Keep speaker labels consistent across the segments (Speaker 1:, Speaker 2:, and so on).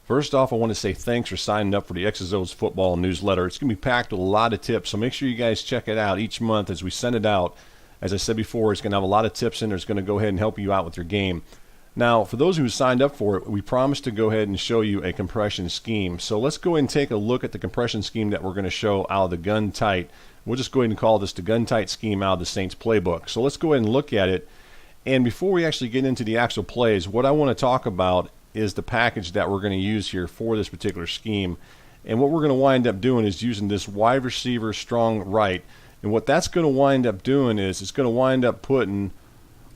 Speaker 1: First off, I want to say thanks for signing up for the X's O's football newsletter. It's going to be packed with a lot of tips, so make sure you guys check it out each month as we send it out. As I said before, it's going to have a lot of tips in there. It's going to go ahead and help you out with your game. Now, for those who signed up for it, we promised to go ahead and show you a compression scheme. So let's go ahead and take a look at the compression scheme that we're going to show out of the gun tight. We'll just go ahead and call this the gun tight scheme out of the Saints playbook. So let's go ahead and look at it. And before we actually get into the actual plays, what I want to talk about is the package that we're going to use here for this particular scheme. And what we're going to wind up doing is using this wide receiver strong right. And what that's going to wind up doing is it's going to wind up putting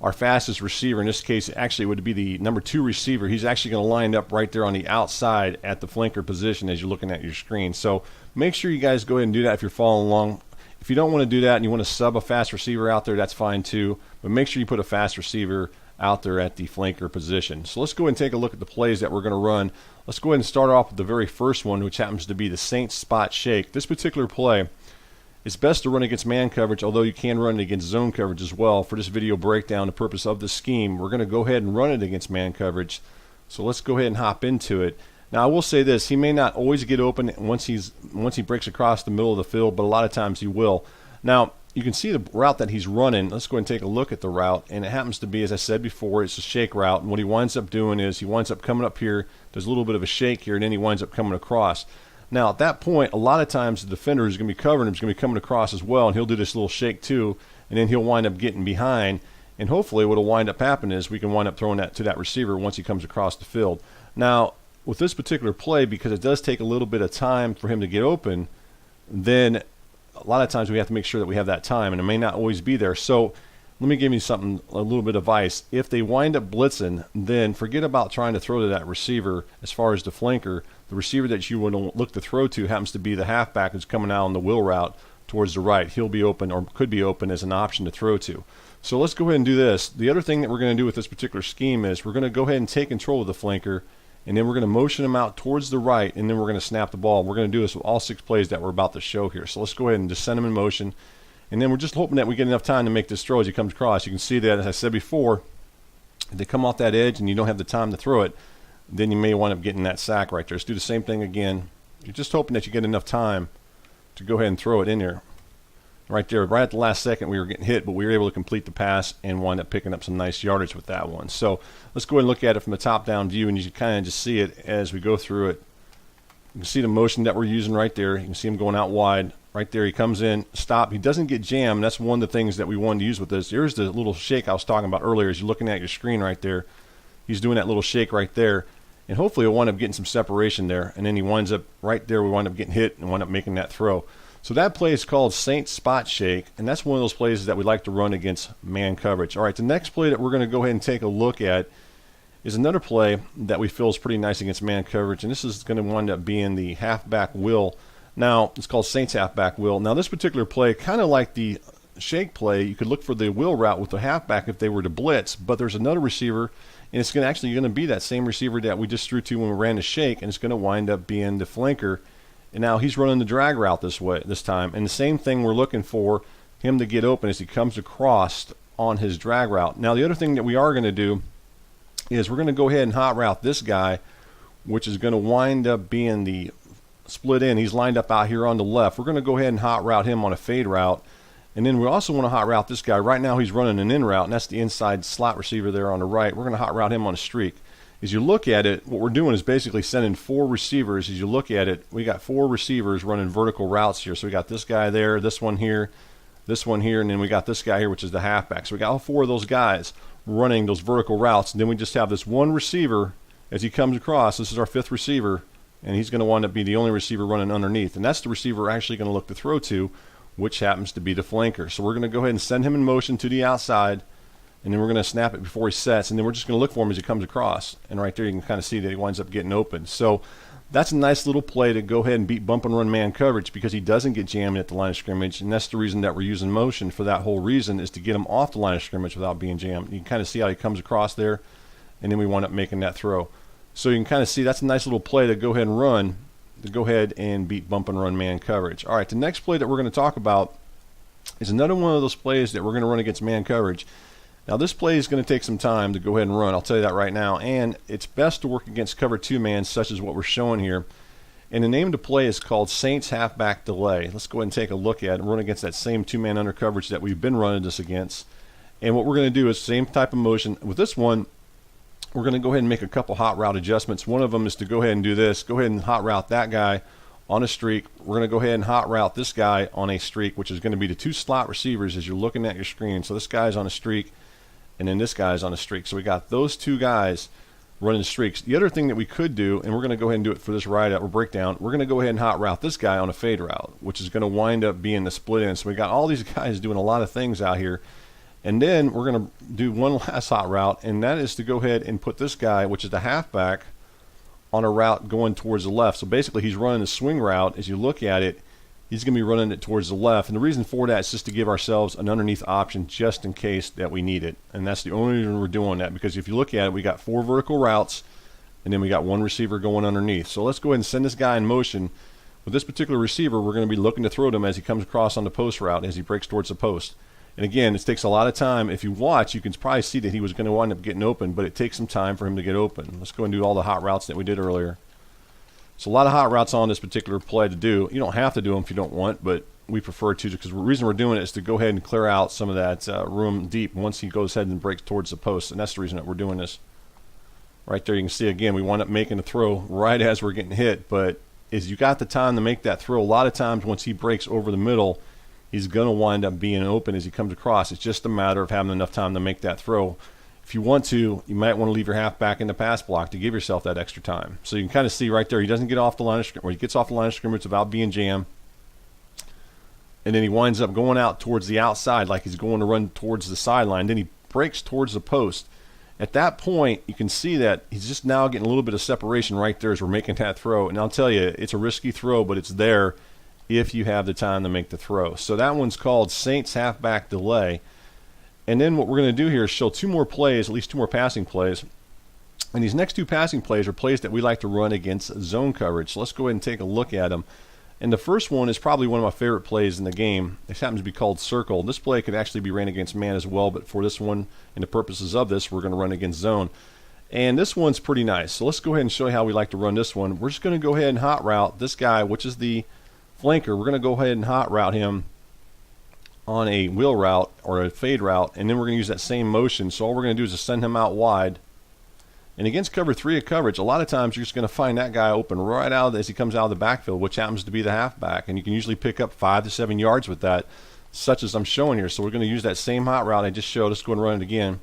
Speaker 1: our fastest receiver, in this case actually would be the number 2 receiver. He's actually going to line up right there on the outside at the flanker position as you're looking at your screen. So make sure you guys go ahead and do that if you're following along. If you don't want to do that and you want to sub a fast receiver out there, that's fine too. But make sure you put a fast receiver out there at the flanker position. So let's go ahead and take a look at the plays that we're going to run. Let's go ahead and start off with the very first one, which happens to be the Saints spot shake. This particular play, it's best to run against man coverage, although you can run it against zone coverage as well. For this video breakdown, the purpose of the scheme, we're going to go ahead and run it against man coverage. So let's go ahead and hop into it. Now I will say this, he may not always get open once he breaks across the middle of the field, but a lot of times he will. Now you can see the route that he's running. Let's go ahead and take a look at the route, and it happens to be, as I said before, it's a shake route. And what he winds up doing is he winds up coming up here, does a little bit of a shake here, and then he winds up coming across. Now at that point, a lot of times the defender is going to be covering him, is going to be coming across as well, and he'll do this little shake too, and then he'll wind up getting behind. And hopefully what will wind up happening is we can wind up throwing that to that receiver once he comes across the field. Now with this particular play, because it does take a little bit of time for him to get open, then a lot of times we have to make sure that we have that time, and it may not always be there. So let me give you something, a little bit of advice. If they wind up blitzing, then forget about trying to throw to that receiver as far as the flanker. The receiver that you would look to throw to happens to be the halfback who's coming out on the wheel route towards the right. He'll be open, or could be open, as an option to throw to. So let's go ahead and do this. The other thing that we're going to do with this particular scheme is we're going to go ahead and take control of the flanker, and then we're going to motion him out towards the right, and then we're going to snap the ball. We're going to do this with all 6 plays that we're about to show here. So let's go ahead and just send him in motion, and then we're just hoping that we get enough time to make this throw as he comes across. You can see that, as I said before, if they come off that edge and you don't have the time to throw it, then you may wind up getting that sack right there. Let's do the same thing again. You're just hoping that you get enough time to go ahead and throw it in there. Right there, right at the last second we were getting hit, but we were able to complete the pass and wind up picking up some nice yardage with that one. So let's go ahead and look at it from the top-down view, and you can kind of just see it as we go through it. You can see the motion that we're using right there. You can see him going out wide. Right there, he comes in, stop. He doesn't get jammed. That's one of the things that we wanted to use with this. Here's the little shake I was talking about earlier. As you're looking at your screen right there, he's doing that little shake right there, and hopefully he'll wind up getting some separation there. And then he winds up right there. We wind up getting hit and wind up making that throw. So that play is called Saints spot shake, and that's one of those plays that we like to run against man coverage. All right, the next play that we're going to go ahead and take a look at is another play that we feel is pretty nice against man coverage, and this is going to wind up being the halfback wheel. Now, it's called Saints halfback wheel. Now, this particular play, kind of like the shake play, you could look for the wheel route with the halfback if they were to blitz, but there's another receiver, and it's actually going to be that same receiver that we just threw to when we ran the shake, and it's going to wind up being the flanker. And now he's running the drag route this time. And the same thing we're looking for him to get open as he comes across on his drag route. Now the other thing that we are going to do is we're going to go ahead and hot route this guy, which is going to wind up being the split in. He's lined up out here on the left. We're going to go ahead and hot route him on a fade route. And then we also want to hot route this guy. Right now he's running an in route, and that's the inside slot receiver there on the right. We're going to hot route him on a streak. As you look at it, what we're doing is basically sending 4 receivers. As you look at it, we got 4 receivers running vertical routes here. So we got this guy there, this one here, and then we got this guy here, which is the halfback. So we got all 4 of those guys running those vertical routes. And then we just have this one receiver as he comes across. This is our 5th receiver, and he's going to wind up being the only receiver running underneath. And that's the receiver we're actually going to look to throw to, which happens to be the flanker. So we're going to go ahead and send him in motion to the outside, and then we're going to snap it before he sets, and then we're just going to look for him as he comes across. And right there you can kind of see that he winds up getting open. So that's a nice little play to go ahead and beat bump and run man coverage, because he doesn't get jammed at the line of scrimmage, and that's the reason that we're using motion for that whole reason, is to get him off the line of scrimmage without being jammed. You can kind of see how he comes across there, and then we wind up making that throw. So you can kind of see that's a nice little play to go ahead and run, to go ahead and beat bump and run man coverage. All right, the next play that we're going to talk about is another one of those plays that we're going to run against man coverage. Now this play is going to take some time to go ahead and run. I'll tell you that right now. And it's best to work against cover 2 man, such as what we're showing here. And the name of the play is called Saints Halfback Delay. Let's go ahead and take a look at it and run against that same 2-man under coverage that we've been running this against. And what we're going to do is same type of motion. With this one, we're going to go ahead and make a couple hot route adjustments. One of them is to go ahead and do this. Go ahead and hot route that guy on a streak. We're going to go ahead and hot route this guy on a streak, which is going to be the 2 slot receivers as you're looking at your screen. So this guy's on a streak, and then this guy's on a streak. So we got those 2 guys running streaks. The other thing that we could do, and we're going to go ahead and do it for this ride out or breakdown, we're going to go ahead and hot route this guy on a fade route, which is going to wind up being the split end. So we got all these guys doing a lot of things out here. And then we're going to do one last hot route, and that is to go ahead and put this guy, which is the halfback, on a route going towards the left. So basically he's running the swing route. As you look at it, he's going to be running it towards the left. And the reason for that is just to give ourselves an underneath option just in case that we need it. And that's the only reason we're doing that, because if you look at it, we got 4 vertical routes, and then we got 1 receiver going underneath. So let's go ahead and send this guy in motion. With this particular receiver, we're going to be looking to throw to him as he comes across on the post route, as he breaks towards the post. And again, it takes a lot of time. If you watch, you can probably see that he was going to wind up getting open, but it takes some time for him to get open. Let's go and do all the hot routes that we did earlier. So a lot of hot routes on this particular play to do. You don't have to do them if you don't want, but we prefer to, because the reason we're doing it is to go ahead and clear out some of that room deep once he goes ahead and breaks towards the post. And that's the reason that we're doing this. Right there you can see, again, we wind up making a throw right as we're getting hit, but as you got the time to make that throw, a lot of times once he breaks over the middle, he's going to wind up being open as he comes across. It's just a matter of having enough time to make that throw. If you want to, you might want to leave your halfback in the pass block to give yourself that extra time. So you can kind of see right there, he doesn't get off the line of scrimmage, or he gets off the line of scrimmage without being jammed. And then he winds up going out towards the outside like he's going to run towards the sideline. Then he breaks towards the post. At that point, you can see that he's just now getting a little bit of separation right there as we're making that throw. And I'll tell you, it's a risky throw, but it's there if you have the time to make the throw. So that one's called Saints Halfback Delay. And then what we're going to do here is show 2 more plays, at least 2 more passing plays. And these next 2 passing plays are plays that we like to run against zone coverage. So let's go ahead and take a look at them. And the first one is probably one of my favorite plays in the game. This happens to be called circle. This play could actually be ran against man as well, but for this one and the purposes of this, we're going to run against zone. And this one's pretty nice. So let's go ahead and show you how we like to run this one. We're just going to go ahead and hot route this guy, which is the flanker. We're going to go ahead and hot route him on a wheel route or a fade route, and then we're going to use that same motion. So all we're going to do is just send him out wide. And against cover 3 of coverage, a lot of times you're just going to find that guy open right out as he comes out of the backfield, which happens to be the halfback. And you can usually pick up 5 to 7 yards with that, such as I'm showing here. So we're going to use that same hot route I just showed. Let's go and run it again.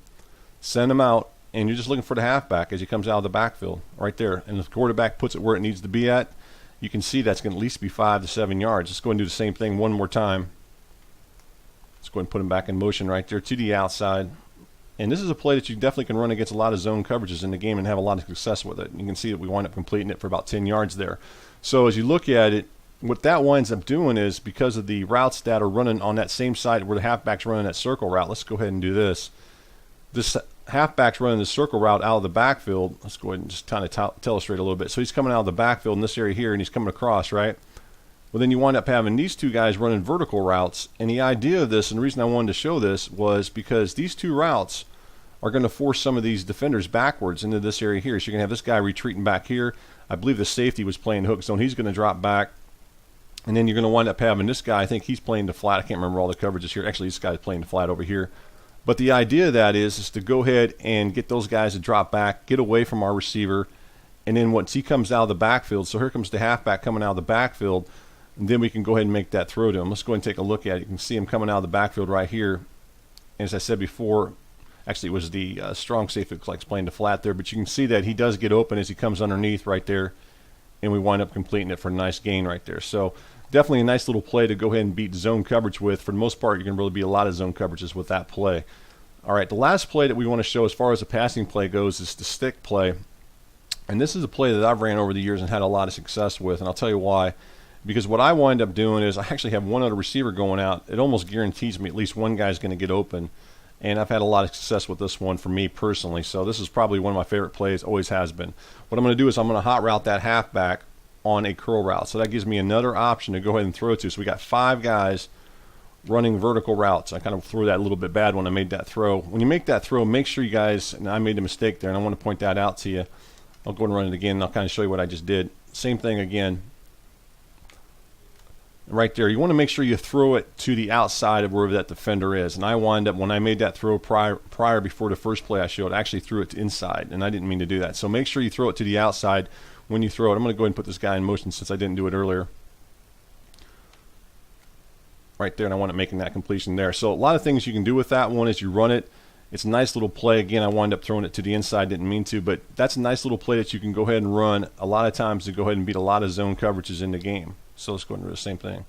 Speaker 1: Send him out, and you're just looking for the halfback as he comes out of the backfield right there. And the quarterback puts it where it needs to be at. You can see that's going to at least be 5 to 7 yards. Let's go and do the same thing one more time. Let's go and put him back in motion right there to the outside. And this is a play that you definitely can run against a lot of zone coverages in the game and have a lot of success with it. And you can see that we wind up completing it for about 10 yards there. So as you look at it, what that winds up doing is, because of the routes that are running on that same side where the halfback's running that circle route, let's go ahead and do this. This halfback's running the circle route out of the backfield. Let's go ahead and just kind of illustrate a little bit. So he's coming out of the backfield in this area here, and he's coming across, right? Well, then you wind up having these 2 guys running vertical routes. And the idea of this, and the reason I wanted to show this, was because these 2 routes are going to force some of these defenders backwards into this area here. So you're going to have this guy retreating back here. I believe the safety was playing hook zone. He's going to drop back. And then you're going to wind up having this guy, I think he's playing the flat. I can't remember all the coverages here. Actually, this guy's playing the flat over here. But the idea of that is to go ahead and get those guys to drop back, get away from our receiver. And then once he comes out of the backfield, so here comes the halfback coming out of the backfield, and then we can go ahead and make that throw to him. Let's go ahead and take a look at it. You can see him coming out of the backfield right here. And as I said before, actually it was the strong safety looks like playing the flat there, but you can see that he does get open as he comes underneath right there, and we wind up completing it for a nice gain right there. So definitely a nice little play to go ahead and beat zone coverage with. For the most part, you're going to really beat a lot of zone coverages with that play. All right, the last play that we want to show as far as the passing play goes is the stick play. And this is a play that I've ran over the years and had a lot of success with, and I'll tell you why. Because what I wind up doing is I actually have one other receiver going out. It almost guarantees me at least one guy's going to get open. And I've had a lot of success with this one for me personally. So this is probably one of my favorite plays, always has been. What I'm going to do is I'm going to hot route that halfback on a curl route. So that gives me another option to go ahead and throw to. So we got 5 guys running vertical routes. I kind of threw that a little bit bad when I made that throw. When you make that throw, make sure you guys, and I made a mistake there, and I want to point that out to you. I'll go and run it again, and I'll kind of show you what I just did. Same thing again. Right there, you want to make sure you throw it to the outside of wherever that defender is. And I wind up, when I made that throw prior before the first play I showed, I actually threw it to inside, and I didn't mean to do that. So make sure you throw it to the outside when you throw it. I'm going to go ahead and put this guy in motion since I didn't do it earlier. Right there, and I want it making that completion there. So a lot of things you can do with that one is you run it. It's a nice little play. Again, I wind up throwing it to the inside, didn't mean to, but that's a nice little play that you can go ahead and run a lot of times to go ahead and beat a lot of zone coverages in the game. So let's go ahead and do the same thing.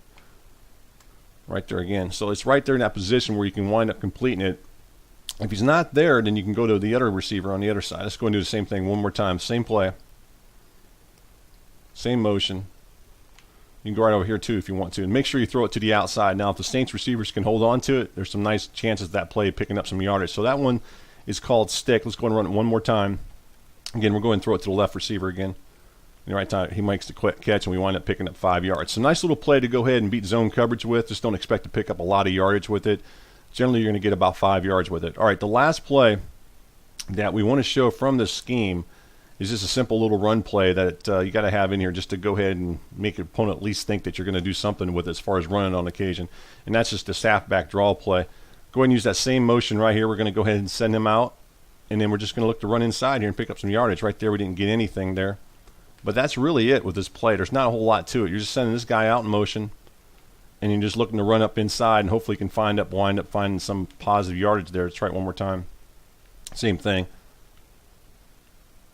Speaker 1: Right there again. So it's right there in that position where you can wind up completing it. If he's not there, then you can go to the other receiver on the other side. Let's go and do the same thing one more time. Same play. Same motion. You can go right over here too if you want to. And make sure you throw it to the outside. Now, if the Saints receivers can hold on to it, there's some nice chances of that play picking up some yardage. So that one is called stick. Let's go and run it one more time. Again, we're going to throw it to the left receiver again. In the right time, he makes the quick catch, and we wind up picking up 5 yards. So nice little play to go ahead and beat zone coverage with. Just don't expect to pick up a lot of yardage with it. Generally, you're going to get about 5 yards with it. All right, the last play that we want to show from this scheme is just a simple little run play that you got to have in here just to go ahead and make your opponent at least think that you're going to do something with it as far as running on occasion. And that's just a halfback draw play. Go ahead and use that same motion right here. We're going to go ahead and send him out, and then we're just going to look to run inside here and pick up some yardage. Right there, we didn't get anything there. But that's really it with this play. There's not a whole lot to it. You're just sending this guy out in motion, and you're just looking to run up inside, and hopefully you can wind up finding some positive yardage there. Let's try it one more time. Same thing.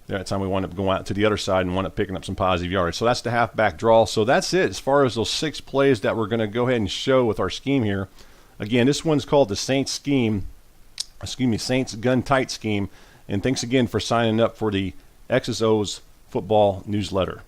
Speaker 1: That time we wind up going out to the other side and wind up picking up some positive yardage. So that's the halfback draw. So that's it as far as those 6 plays that we're going to go ahead and show with our scheme here. Again, this one's called the Saints scheme. Saints gun tight scheme. And thanks again for signing up for the X's O's football newsletter.